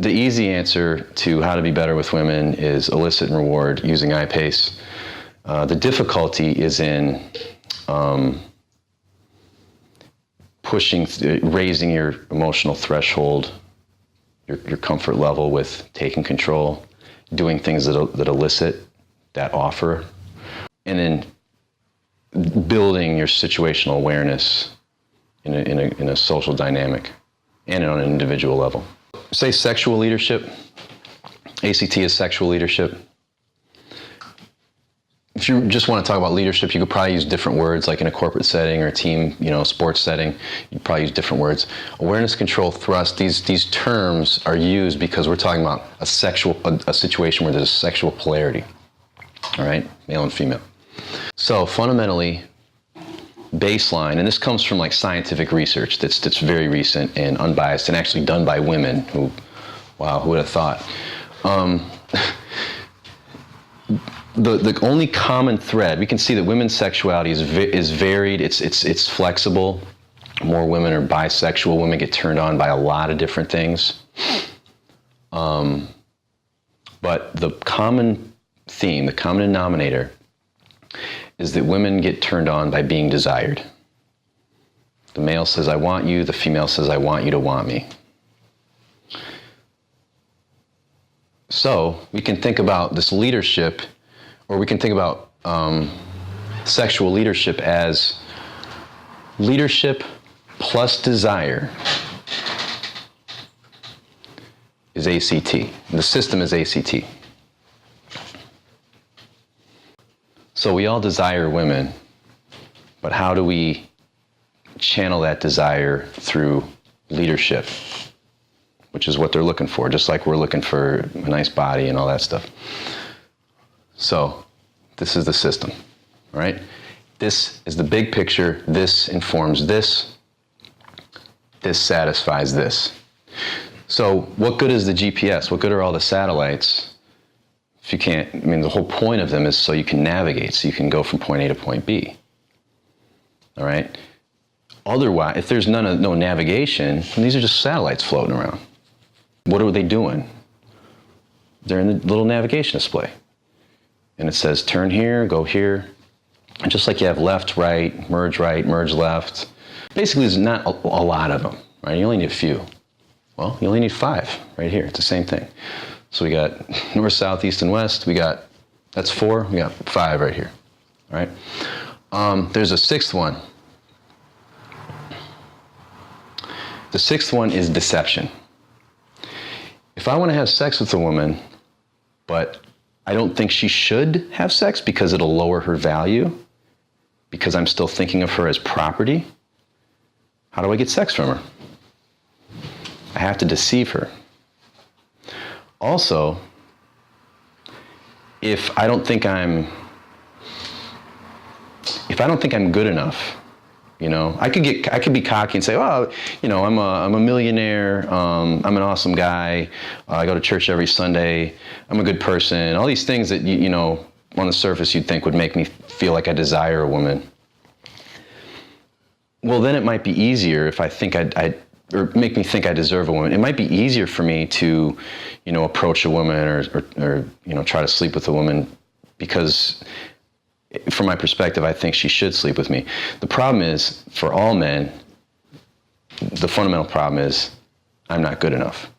the easy answer to how to be better with women is elicit and reward using iPace. The difficulty is in raising your emotional threshold, your comfort level with taking control, doing things that elicit that offer, and then building your situational awareness in a social dynamic and on an individual level. Say sexual leadership. ACT is sexual leadership. If you just want to talk about leadership, you could probably use different words, like in a corporate setting or a team, sports setting. You'd probably use different words. Awareness, control, thrust. These terms are used because we're talking about a situation where there's a sexual polarity. All right, male and female. So fundamentally, baseline, and this comes from like scientific research that's very recent and unbiased and actually done by women who, wow, who would have thought? The only common thread, we can see that women's sexuality is varied, it's flexible. More women are bisexual. Women get turned on by a lot of different things. But the common theme, the common denominator, is that women get turned on by being desired. The male says, I want you. The female says, I want you to want me. So we can think about this leadership, or we can think about sexual leadership as leadership plus desire is ACT. The system is ACT. So we all desire women, but how do we channel that desire through leadership, which is what they're looking for, just like we're looking for a nice body and all that stuff. So this is the system, all right? This is the big picture. This informs this. This satisfies this. So what good is the GPS? What good are all the satellites if you can't, the whole point of them is so you can navigate, so you can go from point A to point B, all right? Otherwise, if there's no navigation, these are just satellites floating around. What are they doing? They're in the little navigation display. And it says, turn here, go here. And just like you have left, right, merge left. Basically, there's not a lot of them, right? You only need a few. Well, you only need 5 right here. It's the same thing. So we got north, south, east, and west. That's 4. We got 5 right here, all right? There's a 6th one. The 6th one is deception. If I want to have sex with a woman, but I don't think she should have sex because it'll lower her value, because I'm still thinking of her as property, how do I get sex from her? I have to deceive her. Also, if I don't think I'm good enough, I could be cocky and say, oh, I'm a millionaire, I'm an awesome guy, I go to church every Sunday, I'm a good person, all these things that on the surface you'd think would make me feel like I desire a woman. Well, then it might be easier if I think or make me think I deserve a woman. It might be easier for me to, approach a woman or try to sleep with a woman because from my perspective, I think she should sleep with me. The problem is, for all men, the fundamental problem is I'm not good enough.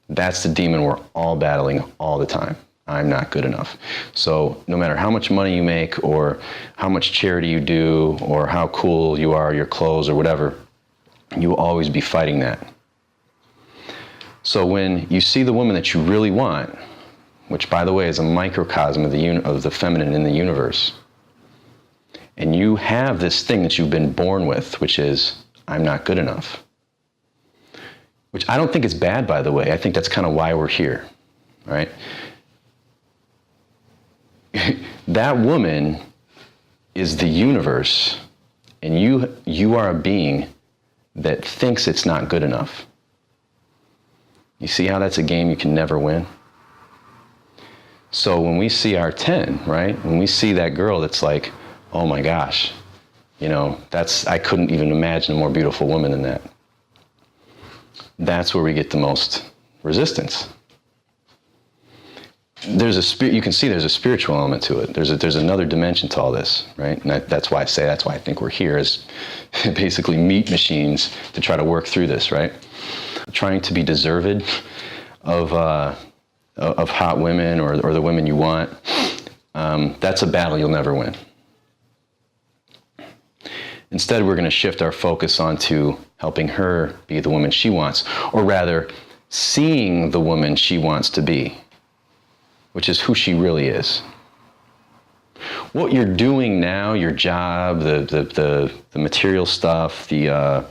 That's the demon we're all battling all the time. I'm not good enough. So no matter how much money you make or how much charity you do or how cool you are, your clothes or whatever, you will always be fighting that. So when you see the woman that you really want, which by the way is a microcosm of the feminine in the universe, and you have this thing that you've been born with, which is, I'm not good enough. Which I don't think is bad, by the way. I think that's kind of why we're here, all right? That woman is the universe, and you are a being that thinks it's not good enough. You see how that's a game you can never win? So when we see our 10, right? When we see that girl that's like, oh my gosh, I couldn't even imagine a more beautiful woman than that. That's where we get the most resistance. There's you can see there's a spiritual element to it. There's another dimension to all this, right? And that's why I think we're here as basically meat machines to try to work through this, right? Trying to be deserved of hot women or the women you want. That's a battle you'll never win. Instead, we're going to shift our focus onto helping her be the woman she wants, or rather, seeing the woman she wants to be, which is who she really is. What you're doing now, your job, the material stuff, the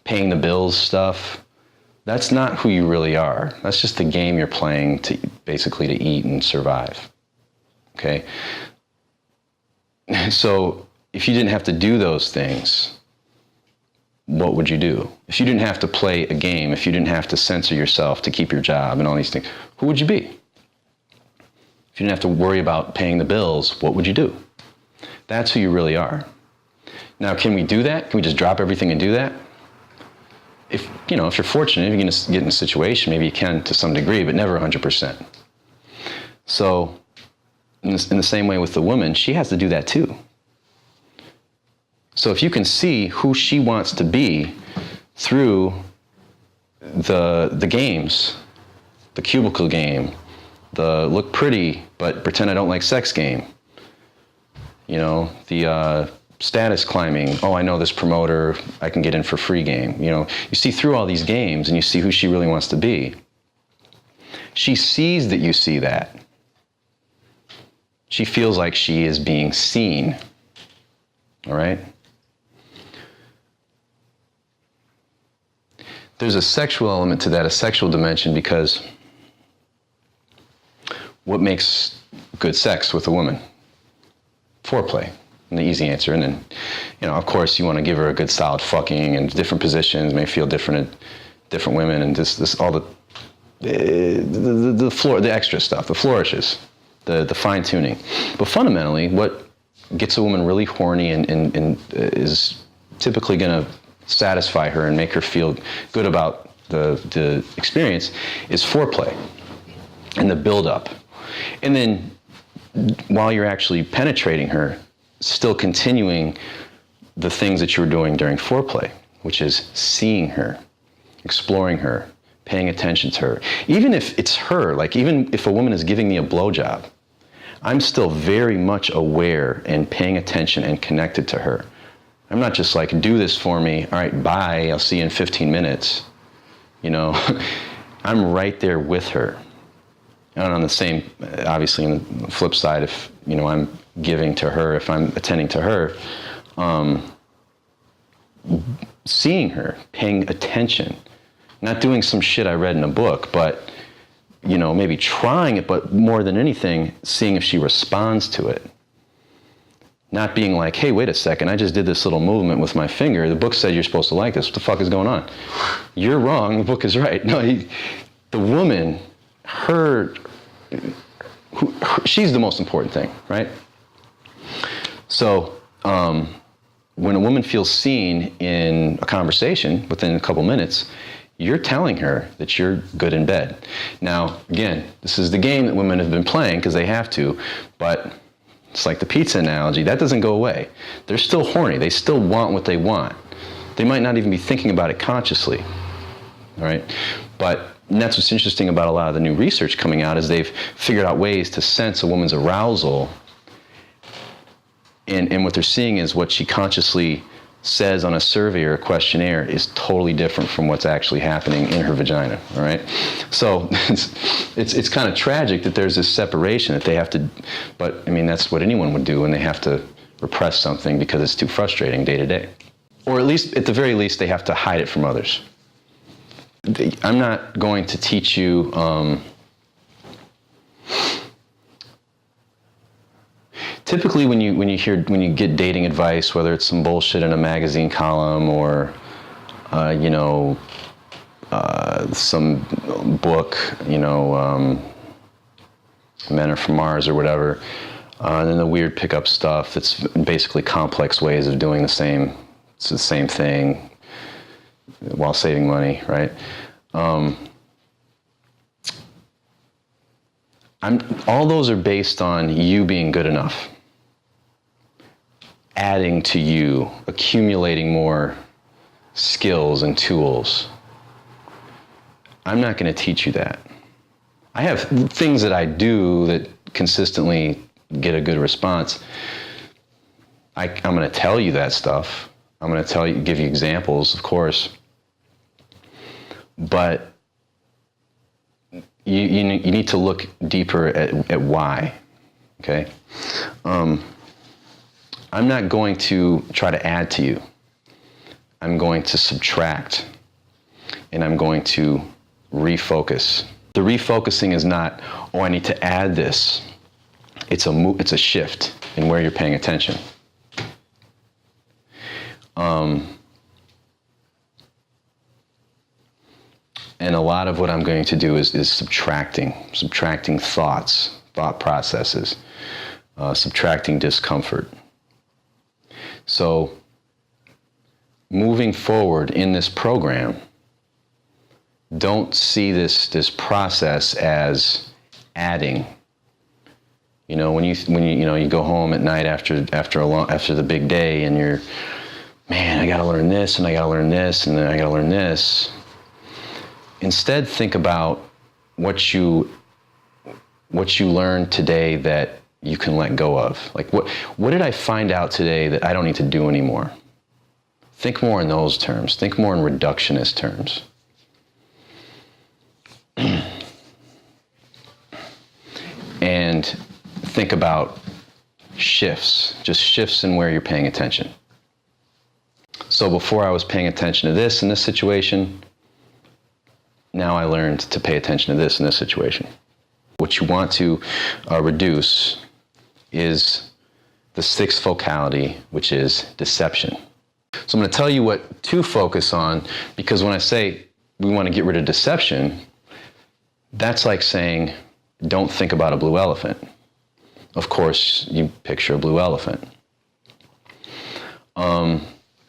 paying the bills stuff, that's not who you really are. That's just the game you're playing to basically to eat and survive. Okay? So if you didn't have to do those things, what would you do? If you didn't have to play a game, if you didn't have to censor yourself to keep your job and all these things, who would you be? If you didn't have to worry about paying the bills, what would you do? That's who you really are. Now, can we do that? Can we just drop everything and do that? If you're fortunate, if you're going to get in a situation, maybe you can to some degree, but never 100%. So, in the same way with the woman, she has to do that too. So if you can see who she wants to be through the games, the cubicle game, the look pretty but pretend I don't like sex game, the status climbing, oh, I know this promoter, I can get in for free game. You see through all these games and you see who she really wants to be. She sees that you see that. She feels like she is being seen. All right? There's a sexual element to that, a sexual dimension, because what makes good sex with a woman? Foreplay, and the easy answer. And then, of course, you want to give her a good solid fucking, and different positions may feel different at different women, and this all the floor, the extra stuff, the flourishes, the fine tuning. But fundamentally, what gets a woman really horny and is typically going to satisfy her and make her feel good about the experience is foreplay and the build-up. And then while you're actually penetrating her, still continuing the things that you were doing during foreplay, which is seeing her, exploring her, paying attention to her. Even if it's her, like even if a woman is giving me a blowjob, I'm still very much aware and paying attention and connected to her. I'm not just like, do this for me, all right, bye, I'll see you in 15 minutes. I'm right there with her. And on the same, obviously, on the flip side, if, I'm giving to her, if I'm attending to her, seeing her, paying attention, not doing some shit I read in a book, but, maybe trying it, but more than anything, seeing if she responds to it. Not being like, hey, wait a second, I just did this little movement with my finger. The book said you're supposed to like this. What the fuck is going on? You're wrong, the book is right. No, the woman, she's the most important thing, right? So when a woman feels seen in a conversation within a couple minutes, you're telling her that you're good in bed. Now, again, this is the game that women have been playing because they have to, but it's like the pizza analogy. That doesn't go away. They're still horny. They still want what they want. They might not even be thinking about it consciously, all right? And that's what's interesting about a lot of the new research coming out is they've figured out ways to sense a woman's arousal. And what they're seeing is what she consciously says on a survey or a questionnaire is totally different from what's actually happening in her vagina, all right? So it's kind of tragic that there's this separation that they have to, but I mean, that's what anyone would do when they have to repress something because it's too frustrating day to day. Or at least, at the very least, they have to hide it from others. I'm not going to teach you typically when you get dating advice, whether it's some bullshit in a magazine column or some book, Men Are From Mars or whatever, and then the weird pickup stuff that's basically complex ways of doing the same thing while saving money, right? All those are based on you being good enough, adding to you, accumulating more skills and tools. I'm not going to teach you that. I have things that I do that consistently get a good response. I'm going to tell you that stuff. I'm going to give you examples, of course. But you need to look deeper at why, okay? I'm not going to try to add to you. I'm going to subtract, and I'm going to refocus. The refocusing is not, oh, I need to add this. It's a shift in where you're paying attention. And a lot of what I'm going to do is subtracting thoughts, thought processes, subtracting discomfort. So moving forward in this program, don't see this process as adding. You know, when you go home at night after the big day, and you're, man, I got to learn this, and I got to learn this, and then I got to learn this. Instead, think about what you learned today that you can let go of. Like, what did I find out today that I don't need to do anymore? Think more in those terms. Think more in reductionist terms. And think about shifts, just shifts in where you're paying attention. So before I was paying attention to this in this situation, now I learned to pay attention to this in this situation. What you want to reduce is the sixth focality, which is deception. So I'm going to tell you what to focus on, because when I say we want to get rid of deception, that's like saying, don't think about a blue elephant. Of course, you picture a blue elephant.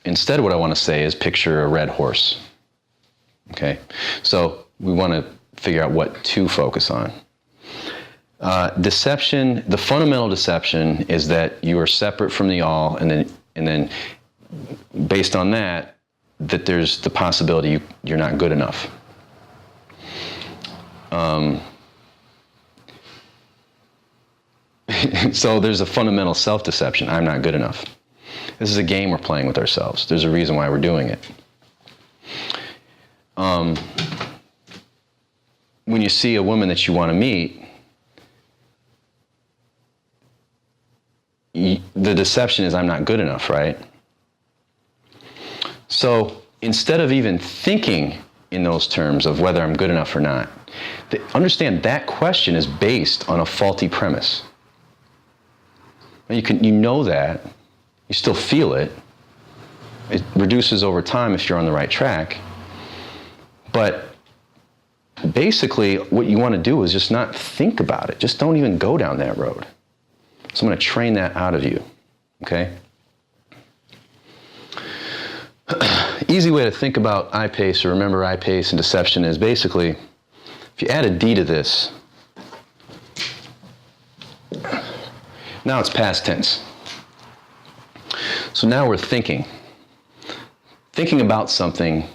Instead, what I want to say is picture a red horse. Okay? So we want to figure out what to focus on. Deception, the fundamental deception is that you are separate from the all, and then based on that there's the possibility you're not good enough. So there's a fundamental self-deception. I'm not good enough. This is a game we're playing with ourselves. There's a reason why we're doing it. When you see a woman that you want to meet, the deception is I'm not good enough, right? So instead of even thinking in those terms of whether I'm good enough or not, understand that question is based on a faulty premise. You know that, you still feel it. It reduces over time if you're on the right track. But basically, what you want to do is just not think about it. Just don't even go down that road. So I'm going to train that out of you, okay? Easy way to think about I-PACE or remember I-PACE and deception is basically, if you add a D to this, now it's past tense. So now we're thinking. Thinking about something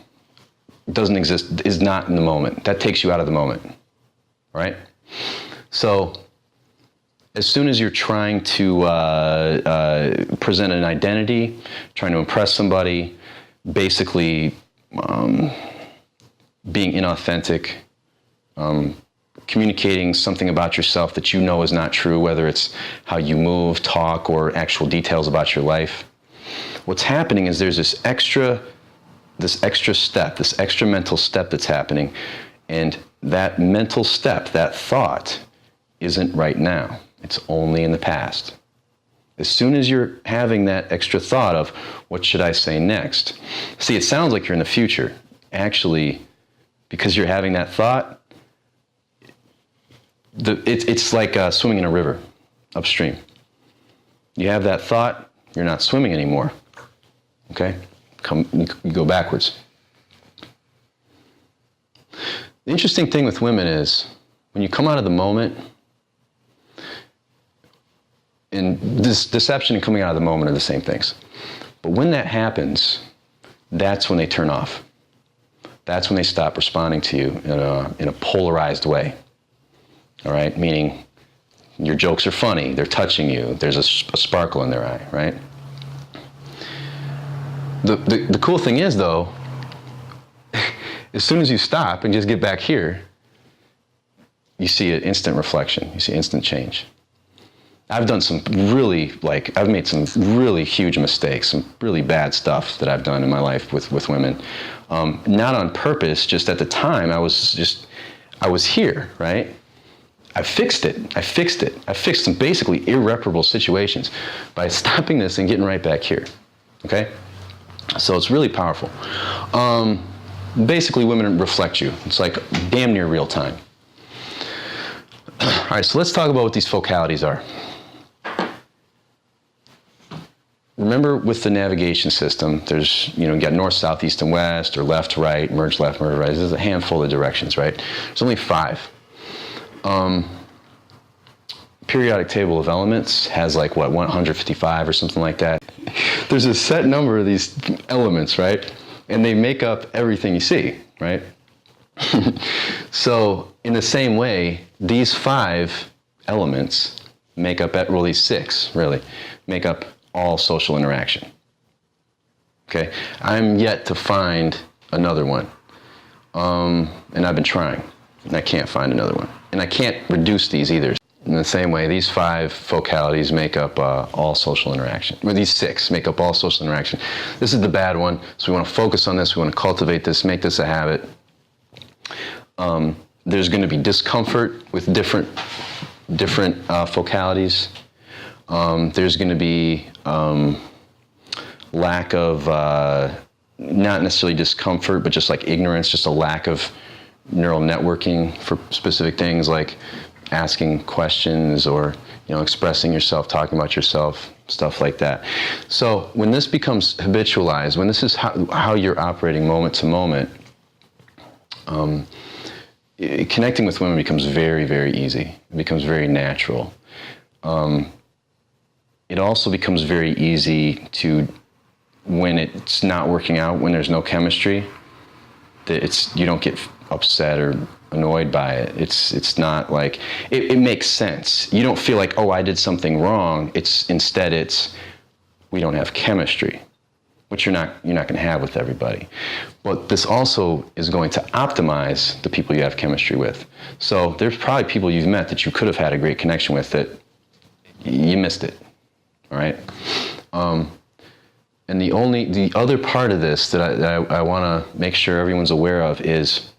doesn't exist, is not in the moment. That takes you out of the moment, right? So as soon as you're trying to present an identity, trying to impress somebody, basically being inauthentic, communicating something about yourself that you know is not true, whether it's how you move, talk, or actual details about your life. What's happening is there's this extra step, this extra mental step that's happening, and that mental step, that thought, isn't right now. It's only in the past. As soon as you're having that extra thought of, what should I say next? See, it sounds like you're in the future. Actually, because you're having that thought, it's like swimming in a river upstream. You have that thought, you're not swimming anymore. Okay? You go backwards. The interesting thing with women is, when you come out of the moment, and this deception and coming out of the moment are the same things. But when that happens, that's when they turn off. That's when they stop responding to you in a polarized way. All right? Meaning your jokes are funny, they're touching you, there's a sparkle in their eye, right? The cool thing is, though, as soon as you stop and just get back here, you see an instant reflection, you see instant change. I've done some really, I've made some really huge mistakes, some really bad stuff that I've done in my life with women. Not on purpose, just at the time, I was here, right? I fixed it. I fixed some basically irreparable situations by stopping this and getting right back here, okay? So it's really powerful. Basically, women reflect you. It's like damn near real time. All right, so let's talk about what these focalities are. Remember, with the navigation system, there's, you got north, south, east, and west, or left, right, merge left, merge right. There's a handful of directions, right? There's only 5. Periodic table of elements has 155 or something like that. There's a set number of these elements, right? And they make up everything you see, right? So in the same way, these 5 elements make up, these 6 really, make up all social interaction. Okay? I'm yet to find another one. And I've been trying, and I can't find another one. And I can't reduce these either. In the same way, these 5 focalities make up all social interaction. Or these 6 make up all social interaction. This is the bad one, so we want to focus on this, we want to cultivate this, make this a habit. There's going to be discomfort with different focalities. There's going to be lack of, not necessarily discomfort, but just like ignorance, just a lack of neural networking for specific things like asking questions or expressing yourself, talking about yourself, stuff like that. So when this becomes habitualized, when this is how you're operating moment to moment, connecting with women becomes very, very easy. It becomes very natural. It also becomes very easy to, when it's not working out, when there's no chemistry, that you don't get upset or annoyed by it. It's not like, it makes sense. You don't feel like, oh, I did something wrong. Instead it's, we don't have chemistry, which you're not going to have with everybody. But this also is going to optimize the people you have chemistry with. So there's probably people you've met that you could have had a great connection with that you missed it, all right? And the other part of this that I want to make sure everyone's aware of is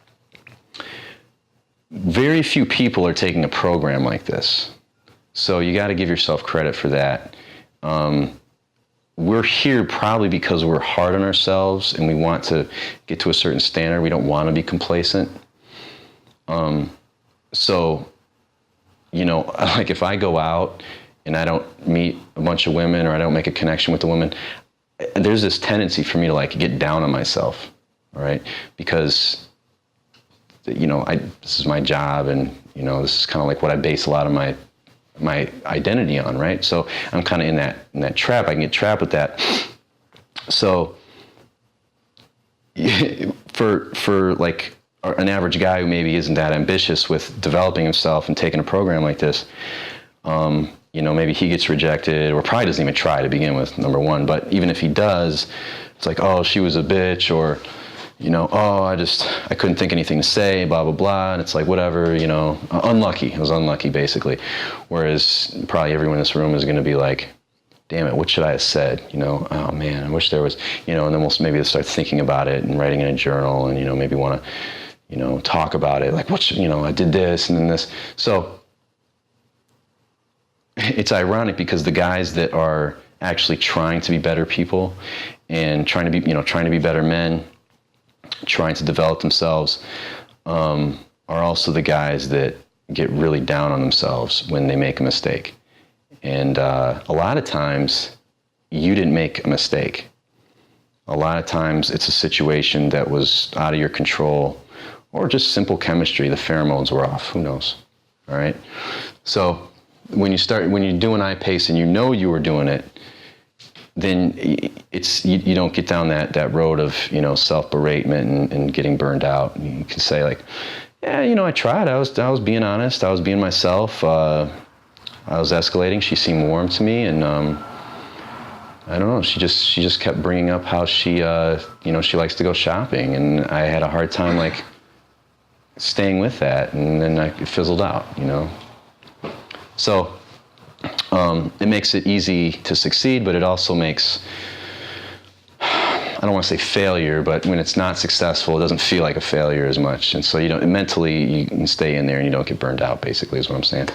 very few people are taking a program like this. So you got to give yourself credit for that. We're here probably because we're hard on ourselves and we want to get to a certain standard. We don't want to be complacent. So, like if I go out and I don't meet a bunch of women or I don't make a connection with the women, there's this tendency for me to get down on myself, all right? Because, this is my job and, this is kind of like what I base a lot of my identity on, right? So I'm kind of in that trap. I can get trapped with that. So for like an average guy who maybe isn't that ambitious with developing himself and taking a program like this, maybe he gets rejected or probably doesn't even try to begin with, number one. But even if he does, it's like, oh, she was a bitch, or, oh, I couldn't think anything to say, blah, blah, blah. And it's like, whatever, unlucky. I was unlucky, basically. Whereas probably everyone in this room is going to be like, damn it, what should I have said? Oh man, I wish there was, and then maybe they'll start thinking about it and writing in a journal and, maybe want to, talk about it. Like, I did this and then this. So it's ironic because the guys that are actually trying to be better people and trying to be better men, trying to develop themselves, are also the guys that get really down on themselves when they make a mistake. And a lot of times, you didn't make a mistake. A lot of times, it's a situation that was out of your control, or just simple chemistry. The pheromones were off. Who knows? All right. So when you're doing I-PACE and you know you were doing it, then you don't get down that road of, self-beratement and getting burned out. You can say like, yeah, I tried. I was being honest. I was being myself. I was escalating. She seemed warm to me, and I don't know. She just kept bringing up how she likes to go shopping, and I had a hard time like staying with that, and then it fizzled out. So it makes it easy to succeed, but it also makes, I don't want to say failure, but when it's not successful, it doesn't feel like a failure as much. And so mentally you can stay in there and you don't get burned out, basically, is what I'm saying.